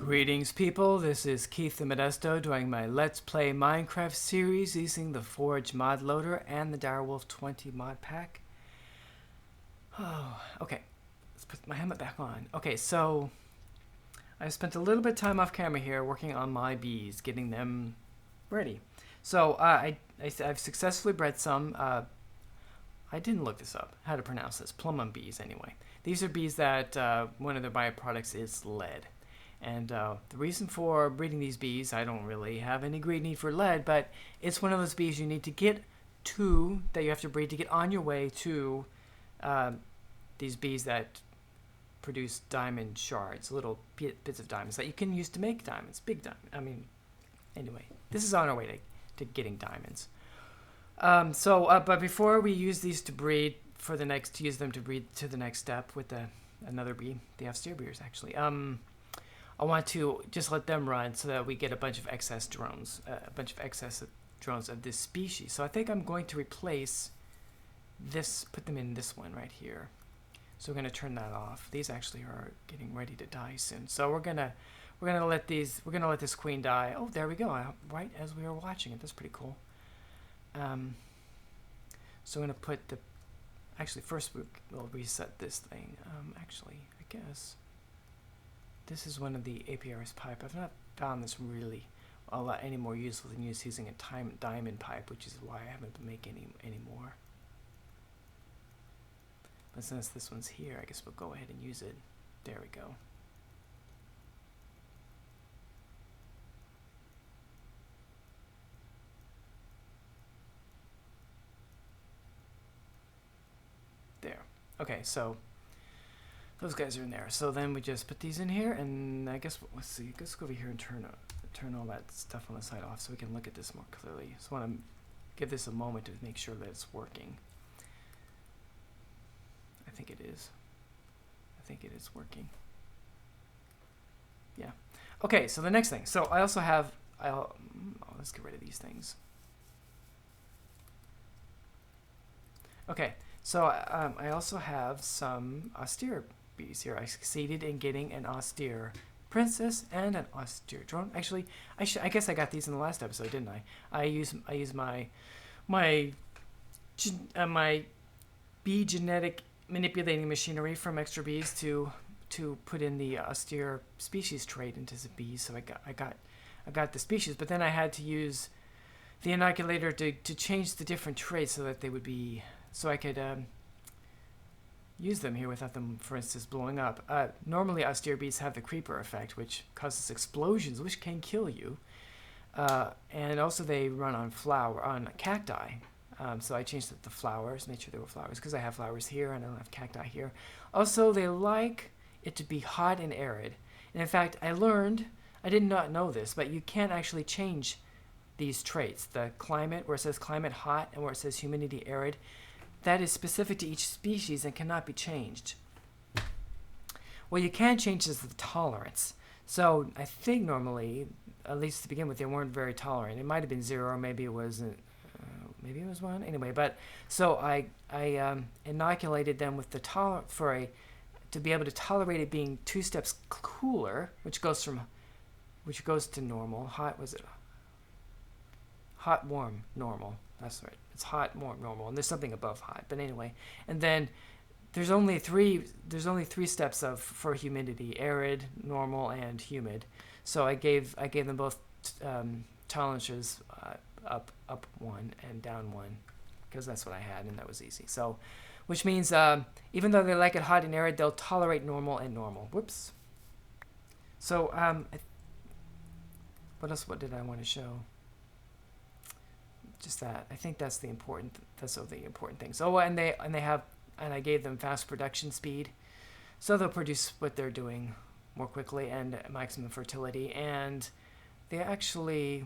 Greetings people, this is Keith the Modesto doing my Let's Play Minecraft series using the Forge mod loader and the Direwolf 20 mod pack. Oh, okay, let's put my helmet back on. Okay, so I spent a little bit of time off camera here working on my bees, getting them ready. So I've successfully bred some, I didn't look this up, how to pronounce this, plum bees anyway. These are bees that one of their byproducts is lead. And the reason for breeding these bees, I don't really have any great need for lead, but it's one of those bees you need to get to, that you have to breed to get on your way to these bees that produce diamond shards, little bits of diamonds that you can use to make diamonds, big diamonds. I mean, anyway, this is on our way to getting diamonds. But before we use these to breed for the next, to use them to breed to the next step with another bee, the austere beers actually, I want to just let them run so that we get a bunch of excess drones, of this species. So I think I'm going to replace this, put them in this one right here. So we're going to turn that off. These actually are getting ready to die soon. So we're gonna let this queen die. Oh, there we go. Right as we were watching it. That's pretty cool. So I'm gonna put actually first we'll reset this thing. Actually, I guess. This is one of the APRS pipe. I've not found this really a lot any more useful than using a diamond pipe, which is why I haven't been making any more. But since this one's here, I guess we'll go ahead and use it. There we go. There. Okay, so those guys are in there. So then we just put these in here, and I guess let's see. Let's go over here and turn all that stuff on the side off so we can look at this more clearly. So I want to give this a moment to make sure that it's working. I think it is. I think it is working. Yeah. Okay. So the next thing. So I also have. Let's get rid of these things. Okay. So I also have some austere bees here. I succeeded in getting an austere princess and an austere drone. Actually, I guess I got these in the last episode, didn't I? I use my bee genetic manipulating machinery from extra bees to put in the austere species trait into the bees. So I got the species, but then I had to use the inoculator to change the different traits so that they would be, so I could use them here without them, for instance, blowing up. Normally, austere bees have the creeper effect, which causes explosions, which can kill you. And also, they run on cacti. So I changed the flowers, made sure there were flowers, because I have flowers here and I don't have cacti here. Also, they like it to be hot and arid. And in fact, I did not know this, but you can't actually change these traits. The climate, where it says climate hot and where it says humidity arid, that is specific to each species and cannot be changed. What you can change is the tolerance. So I think normally, at least to begin with, they weren't very tolerant. It might have been 0, or maybe it wasn't. Maybe it was 1. Anyway, but so I inoculated them with the to be able to tolerate it being 2 steps cooler, which goes to normal. Hot, warm, normal. That's right. It's hot, warm, normal, and there's something above hot. But anyway, and then there's only three steps for humidity: arid, normal, and humid. So I gave them both tolerances, up 1 and down 1, because that's what I had, and that was easy. So, which means even though they like it hot and arid, they'll tolerate normal and normal. Whoops. So what else? What did I want to show? Just that. I think that's the important. That's all the important things. Oh, and I gave them fast production speed, so they'll produce what they're doing more quickly and maximum fertility. And they actually,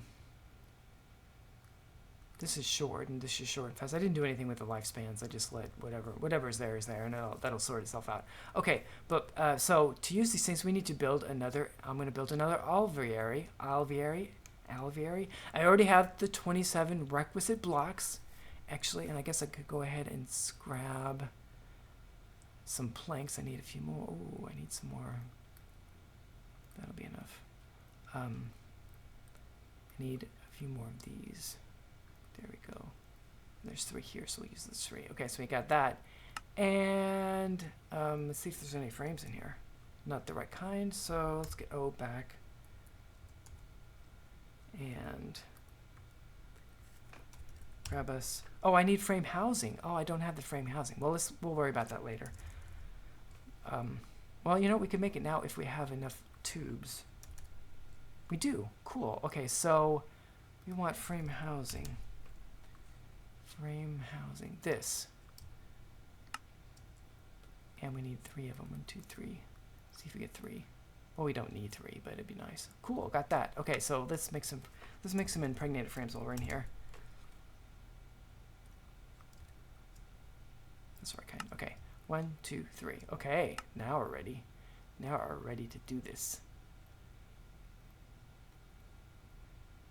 This is short, and this is short and fast. I didn't do anything with the lifespans. I just let whatever is there, and that'll sort itself out. Okay, but so to use these things, we need to build another. I'm going to build another alveary. I already have the 27 requisite blocks, actually, and I guess I could go ahead and grab some planks. I need a few more. Oh, I need some more. That'll be enough. I need a few more of these. There we go. There's 3 here, so we'll use those 3. Okay, so we got that. And let's see if there's any frames in here. Not the right kind, so let's get O back. And grab us. Oh, I need frame housing. Oh, I don't have the frame housing. Well, we'll worry about that later. Well, you know, we can make it now if we have enough tubes. We do. Cool. Okay, so we want frame housing. Frame housing. This. And we need 3 of them. 1, 2, 3. See if we get 3. Well, we don't need 3, but it'd be nice. Cool. Got that. Okay, so let's make some impregnated frames while we're in here. That's the right kind. Okay. 1, 2, 3. Okay. Now we're ready. Now we're ready to do this.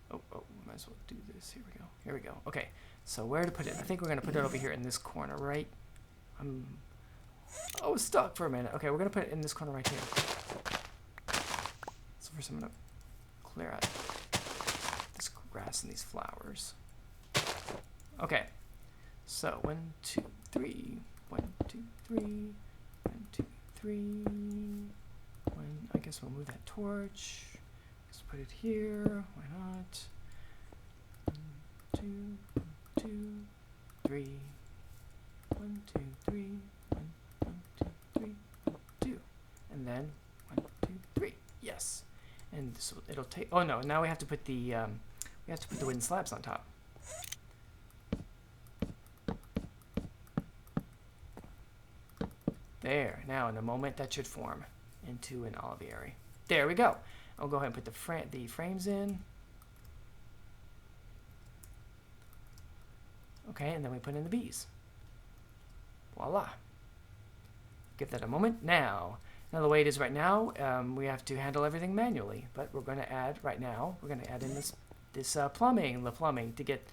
Oh, we might as well do this. Here we go. Here we go. Okay. So where to put it? I think we're going to put it over here in this corner, right? Oh, it's stuck for a minute. Okay, we're going to put it in this corner right here. So first I'm going to clear out this grass and these flowers. Okay. So 1, 2, 3. 1, 2, 3. 1, 2, 3. I guess we'll move that torch. Let's put it here. Why not? 1, 2, 2, 3. 1, 2, 3. 1, 2, 3. 1, 2. And then 1, 2, 3. Yes. And this it'll take. Oh no! Now we have to put the wooden slabs on top. There. Now, in a moment, that should form into an alveary. There we go. I'll go ahead and put the frames in. Okay, and then we put in the bees. Voila. Give that a moment. Now the way it is right now, we have to handle everything manually. But we're going to add, right now, we're going to add in this plumbing to get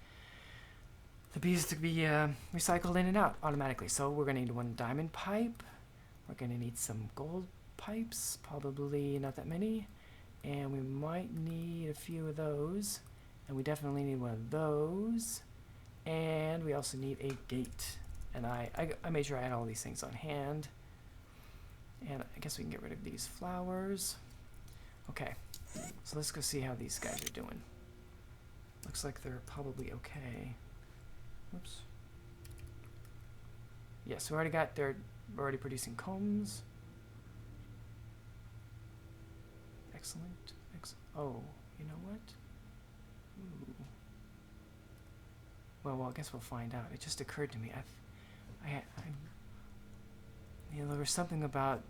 the bees to be recycled in and out automatically. So we're going to need 1 diamond pipe. We're going to need some gold pipes, probably not that many. And we might need a few of those. And we definitely need 1 of those. And we also need a gate. And I made sure I had all these things on hand. And I guess we can get rid of these flowers. Okay, so let's go see how these guys are doing. Looks like they're probably okay. Oops. Yes, we already got they're already producing combs. Excellent. Oh, you know what? Ooh. Well, I guess we'll find out. It just occurred to me. You know, there was something about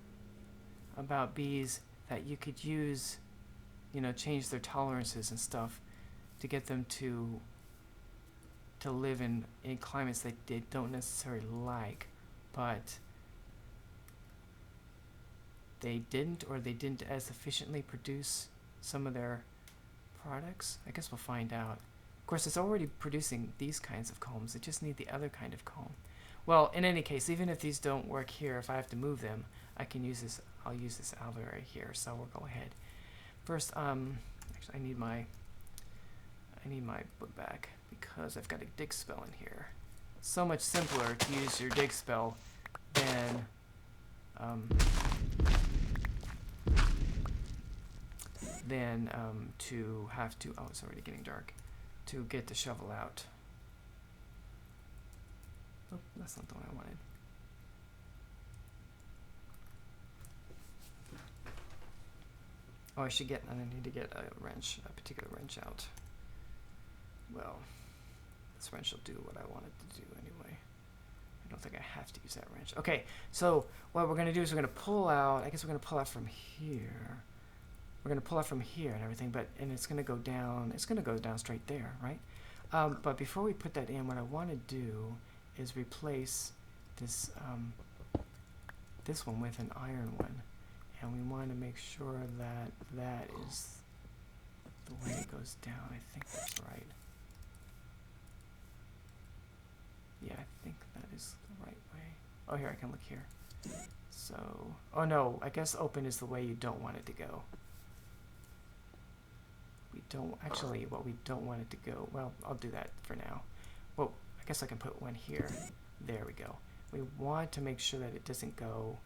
bees that you could use, you know, change their tolerances and stuff to get them to live in climates that they don't necessarily like, but they didn't as efficiently produce some of their products. I guess we'll find out. Of course, it's already producing these kinds of combs. It just needs the other kind of comb. Well, in any case, even if these don't work here, if I have to move them, I can use this. I'll use this alveary here. So we'll go ahead. First, actually, I need my book back because I've got a dig spell in here. It's so much simpler to use your dig spell than to have to. Oh, it's already getting dark. To get the shovel out. Oh, that's not the one I wanted. Oh, I need to get a particular wrench out. Well, this wrench will do what I want it to do anyway. I don't think I have to use that wrench. Okay, so what we're going to do is we're going to pull out, I guess we're going to pull out from here. We're going to pull out from here and everything, and it's going to go down, straight there, right? But before we put that in, what I want to do is replace this this one with an iron one, and we want to make sure that that is the way it goes down. I think that's right. Yeah, I think that is the right way. Oh, here, I can look here. So, oh no, I guess open is the way you don't want it to go. We don't, actually, what we don't want it to go, well, I'll do that for now. Well, I guess I can put one here. There we go. We want to make sure that it doesn't go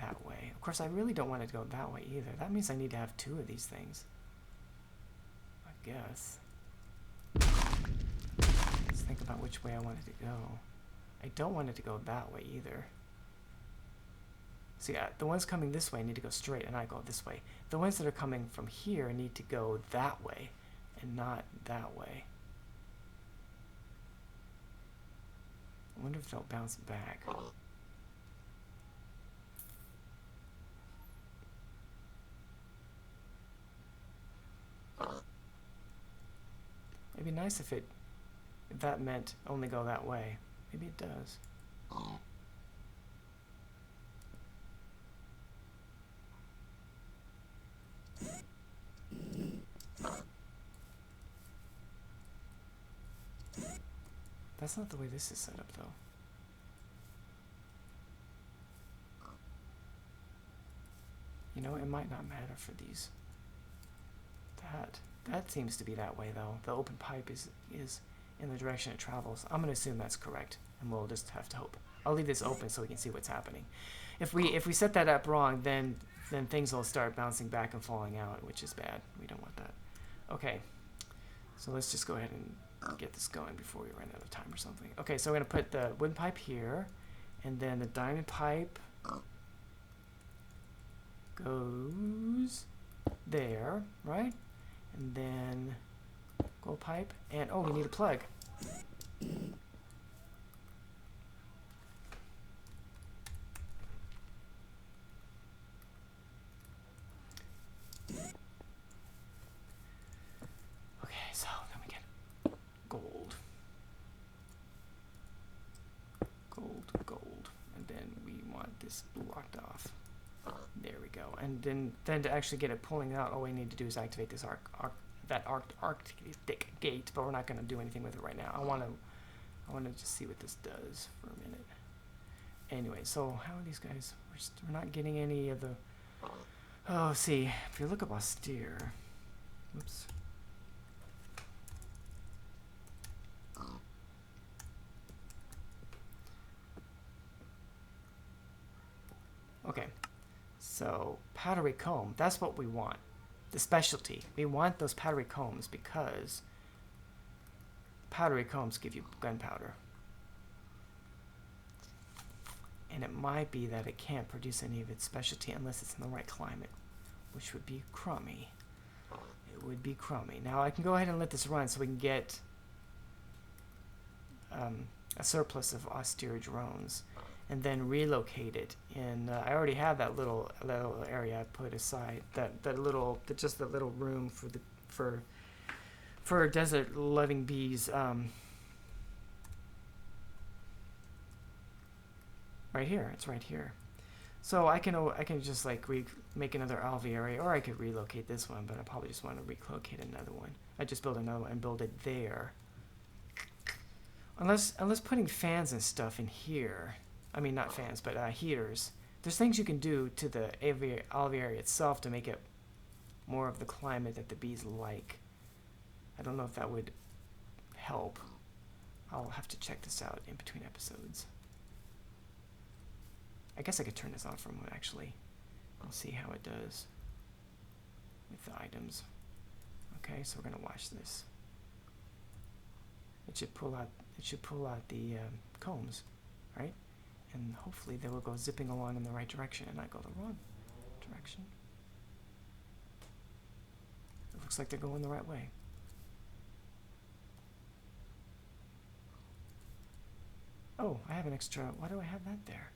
that way. Of course, I really don't want it to go that way either. That means I need to have two of these things. I guess. Let's think about which way I want it to go. I don't want it to go that way either. See, the ones coming this way need to go straight, and I go this way. The ones that are coming from here need to go that way, and not that way. I wonder if they'll bounce back. It'd be nice if that meant only go that way. Maybe it does. That's not the way this is set up, though. You know, it might not matter for these. That seems to be that way, though. The open pipe is in the direction it travels. I'm going to assume that's correct, and we'll just have to hope. I'll leave this open so we can see what's happening. If we set that up wrong, then things will start bouncing back and falling out, which is bad. We don't want that. Okay, so let's just go ahead and get this going before we run out of time or something. Okay, so we're going to put the wooden pipe here, and then the diamond pipe goes there, right? And then gold pipe, and oh, we need a plug. Okay, so then we get gold. Gold, and then we want this blocked off. There we go. And then to actually get it pulling out, all we need to do is activate this Arctic gate, but we're not going to do anything with it right now. I want to just see what this does for a minute. Anyway, so how are these guys? We're not getting any of the... Oh, see, if you look up austere... Whoops. Okay. So, powdery comb, that's what we want. The specialty. We want those powdery combs because powdery combs give you gunpowder. And it might be that it can't produce any of its specialty unless it's in the right climate, which would be crummy. It would be crummy. Now I can go ahead and let this run so we can get a surplus of austere drones. And then relocate it. And I already have that little area I put aside. That little room for desert loving bees. Right here. It's right here. So I can just like make another alveary, or I could relocate this one. But I probably just want to relocate another one. I just build another one and build it there. Unless putting fans and stuff in here. I mean, not fans, but heaters. There's things you can do to the alveary itself to make it more of the climate that the bees like. I don't know if that would help. I'll have to check this out in between episodes. I guess I could turn this on for a moment, actually. I'll see how it does with the items. Okay, so we're gonna watch this. It should pull out the combs, right? And hopefully they will go zipping along in the right direction and not go the wrong direction. It looks like they're going the right way. Oh, I have an extra... Why do I have that there?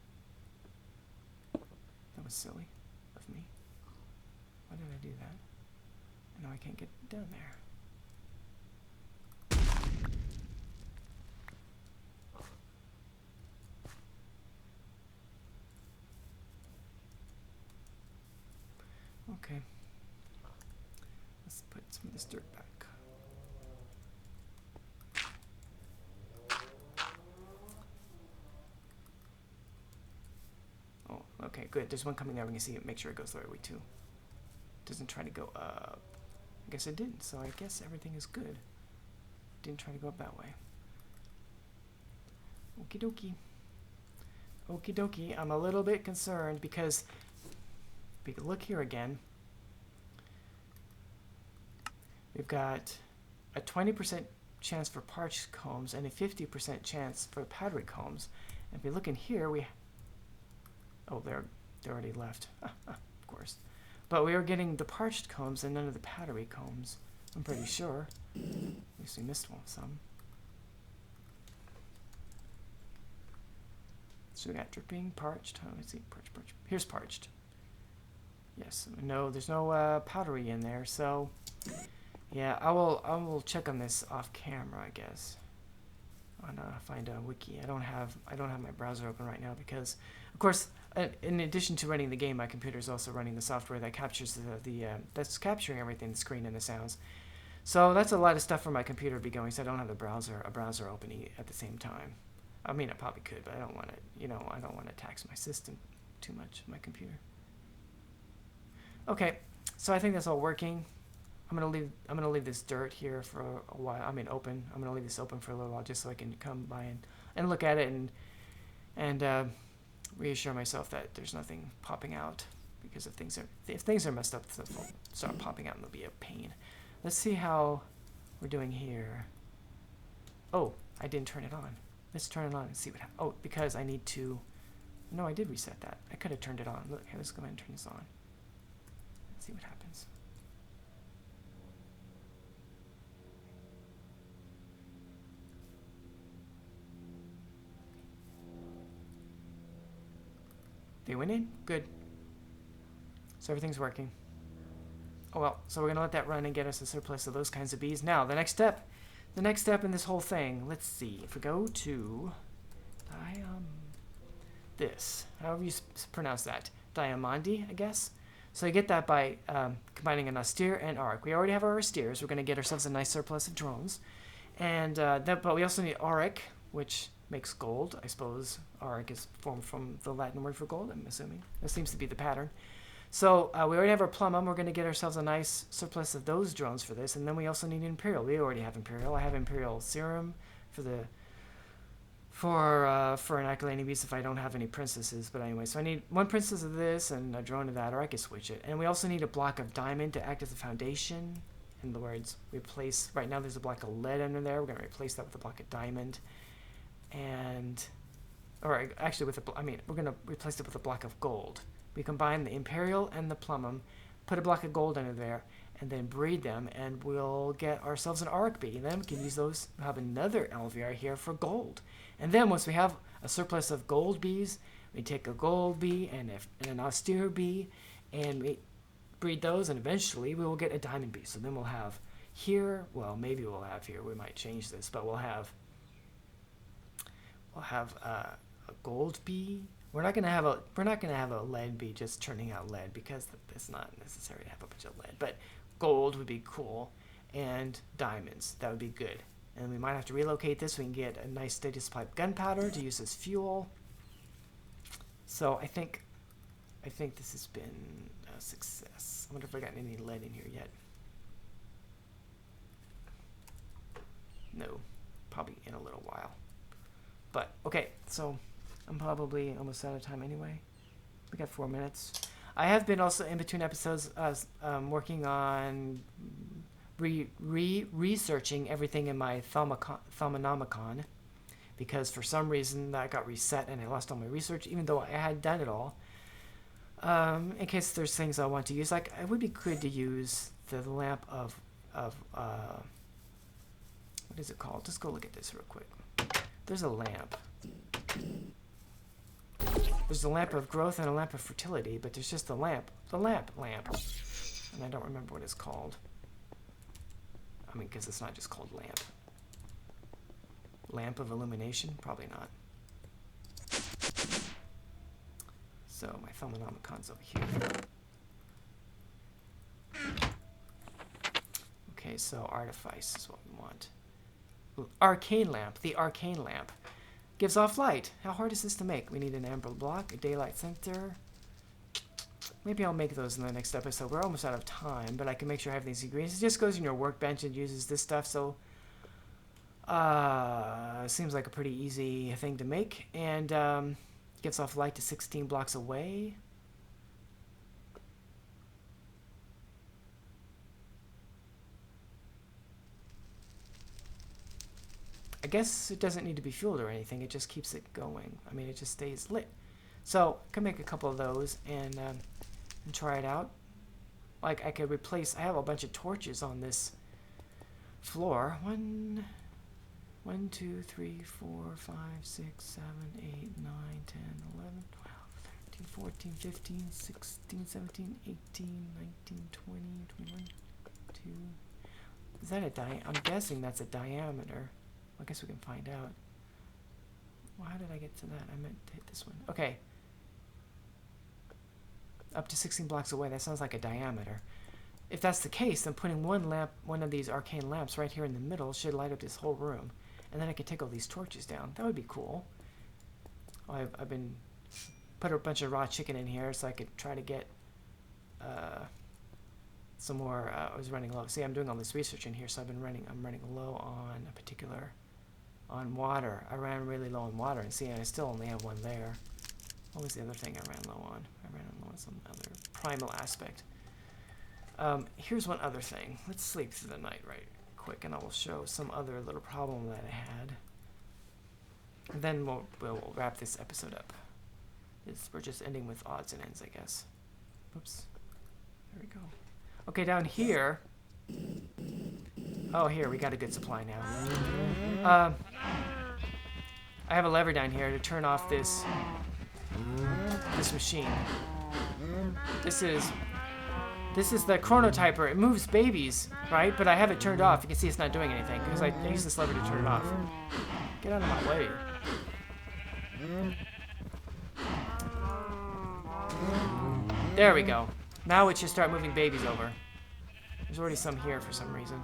That was silly of me. Why did I do that? No, I can't get down there. Okay. Let's put some of this dirt back. Oh, okay, good. There's one coming there. We can see it. Make sure it goes the right way too. Doesn't try to go up. I guess it didn't. So I guess everything is good. Didn't try to go up that way. Okie dokie. Okie dokie. I'm a little bit concerned because we can look here again. We've got a 20% chance for parched combs and a 50% chance for powdery combs. And if we look in here, oh, they already left, of course. But we are getting the parched combs and none of the powdery combs. I'm pretty sure. At least we missed some. So we got dripping, parched. Oh, let's see, parched. Here's parched. Yes, no, there's no powdery in there. So, yeah, I will check on this off camera, I guess. On find a wiki. I don't have my browser open right now because, of course, in addition to running the game, my computer is also running the software that captures that's capturing everything, the screen and the sounds. So that's a lot of stuff for my computer to be going. So I don't have a browser open at the same time. I mean, I probably could, but I don't want to. I don't want to tax my system too much, my computer. Okay, so I think that's all working. I'm gonna leave this dirt here for a while. I mean, open. I'm gonna leave this open for a little while just so I can come by and look at it and reassure myself that there's nothing popping out, because if things are messed up, they'll start popping out and they'll be a pain. Let's see how we're doing here. Oh, I didn't turn it on. Let's turn it on and see what happens. Oh, because I need to. No, I did reset that. I could have turned it on. Look, here, let's go ahead and turn this on. Let's see what happens. They went in? Good. So everything's working. Oh well, so we're going to let that run and get us a surplus of those kinds of bees. Now, the next step in this whole thing, let's see. If we go to this, however you pronounce that, Diamandi, I guess. So you get that by combining an austere and auric. We already have our austeres. We're going to get ourselves a nice surplus of drones. And but we also need auric, which makes gold. I suppose auric is formed from the Latin word for gold, I'm assuming. That seems to be the pattern. So we already have our plumum. We're going to get ourselves a nice surplus of those drones for this. And then we also need imperial. We already have imperial. I have imperial serum for an accolade beast if I don't have any princesses. But anyway, so I need one princess of this and a drone of that, or I can switch it. And we also need a block of diamond to act as a foundation. In other words, right now there's a block of lead under there. We're going to replace that with a block of diamond. We're going to replace it with a block of gold. We combine the imperial and the plumum, put a block of gold under there, and then breed them, and we'll get ourselves an auric bee. And then we can use those. We'll have another alveoli here for gold. And then once we have a surplus of gold bees, we take a gold bee and an austere bee, and we breed those, and eventually we will get a diamond bee. So then we'll have here, well, maybe we'll have here, we might change this, but we'll have a gold bee. We're not gonna have a lead bee just churning out lead, because it's not necessary to have a bunch of lead. But gold would be cool, and diamonds, that would be good. And we might have to relocate this so we can get a nice steady supply of gunpowder to use as fuel. So I think this has been a success. I wonder if I got any lead in here yet. No, probably in a little while. But okay, so I'm probably almost out of time anyway. We got 4 minutes. I have been also in between episodes working on researching everything in my Thaumonomicon, because for some reason that got reset and I lost all my research, even though I had done it all. In case there's things I want to use, like it would be good to use the lamp of what is it called? Just go look at this real quick. There's a lamp. There's a lamp of growth and a lamp of fertility, but there's just the lamp. And I don't remember what it's called. I mean, because it's not just called lamp. Lamp of illumination? Probably not. So my Thaumonomicon's over here. Okay, so artifice is what we want. Ooh, arcane lamp. The arcane lamp gives off light. How hard is this to make? We need an amber block, a daylight center. Maybe I'll make those in the next episode. We're almost out of time, but I can make sure I have these ingredients. It just goes in your workbench and uses this stuff, so seems like a pretty easy thing to make. And gives off light to 16 blocks away. I guess it doesn't need to be fueled or anything. It just keeps it going. I mean, it just stays lit. So I can make a couple of those and try it out. Like I could replace. I have a bunch of torches on this floor. 1, 2, 3, 4, 5, 6, 7, 8, 9, 10, 11, 12, 13, 14, 15, 16, 17, 18, 19, 20, 21, 2. Is that a I'm guessing that's a diameter. I guess we can find out. Well, how did I get to that? I meant to hit this one. Okay. Up to 16 blocks away. That sounds like a diameter. If that's the case, then putting one of these arcane lamps right here in the middle should light up this whole room. And then I can take all these torches down. That would be cool. Oh, I've been put a bunch of raw chicken in here so I could try to get some more. I was running low. See, I'm doing all this research in here, so I'm running low on a particular water. I ran really low on water, and see, I still only have one there. What was the other thing I ran low on? I ran low on some other primal aspect. Here's one other thing. Let's sleep through the night right quick, and I will show some other little problem that I had. And then we'll wrap this episode up. We're just ending with odds and ends, I guess. Oops. There we go. Okay, down here. Oh, here, we got a good supply now. I have a lever down here to turn off this machine. This is the chronotyper. It moves babies, right? But I have it turned off. You can see it's not doing anything because I use this lever to turn it off. Get out of my way. There we go. Now it should start moving babies over. There's already some here for some reason.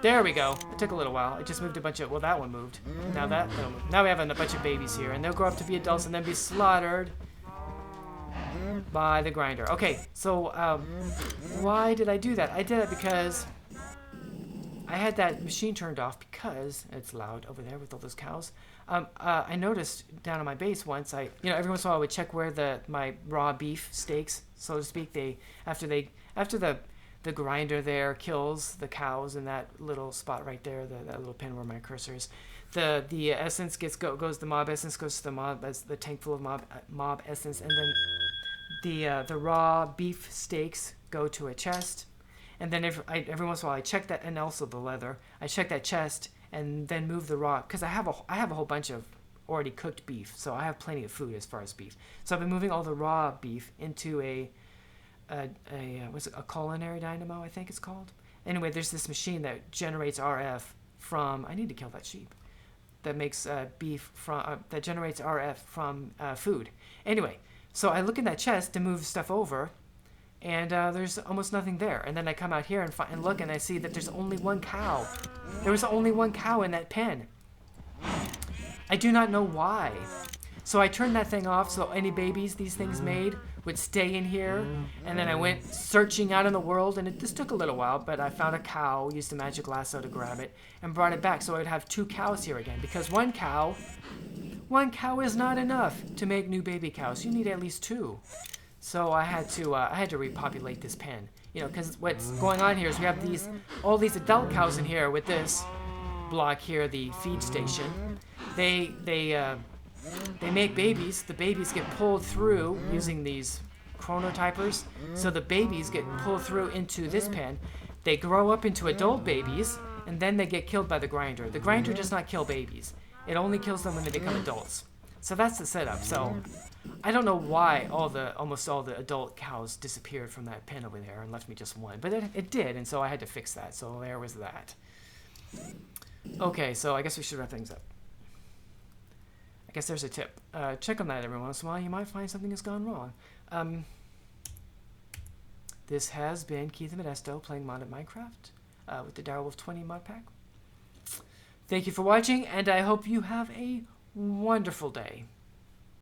There we go. It took a little while. It just moved a bunch of... Well, that one moved. Now that... Now we have a bunch of babies here. And they'll grow up to be adults and then be slaughtered by the grinder. Okay, so why did I do that? I did it because I had that machine turned off because it's loud over there with all those cows. I noticed down on my base once, every once in a while I would check where my raw beef steaks, so to speak, after the grinder there kills the cows in that little spot right there, that little pin where my cursor is, the essence goes the mob essence goes to the mob as the tank full of mob essence, and then the raw beef steaks go to a chest, and then every once in a while I check that, and also the leather, I check that chest and then move the raw, because I have a whole bunch of already cooked beef, so I have plenty of food as far as beef. So I've been moving all the raw beef into a culinary dynamo, I think it's called. Anyway, there's this machine that generates RF from... I need to kill that sheep. That makes beef from... that generates RF from food. Anyway, so I look in that chest to move stuff over, and there's almost nothing there. And then I come out here and look, and I see that there's only one cow. There was only one cow in that pen. I do not know why. So I turned that thing off so any babies these things made would stay in here. And then I went searching out in the world, and this took a little while, but I found a cow, used a magic lasso to grab it, and brought it back. So I would have 2 cows here again, because one cow is not enough to make new baby cows. You need at least 2. So I had to repopulate this pen, because what's going on here is we have all these adult cows in here with this block here, the feed station. They make babies. The babies get pulled through using these chronotypers. So the babies get pulled through into this pen. They grow up into adult babies, and then they get killed by the grinder. The grinder does not kill babies. It only kills them when they become adults. So that's the setup. So I don't know why almost all the adult cows disappeared from that pen over there and left me just one. But it did, and so I had to fix that. So there was that. Okay, so I guess we should wrap things up. I guess there's a tip. Check on that every once in a while. You might find something has gone wrong. This has been Keith Modesto playing modded Minecraft with the Direwolf 20 mod pack. Thank you for watching, and I hope you have a wonderful day.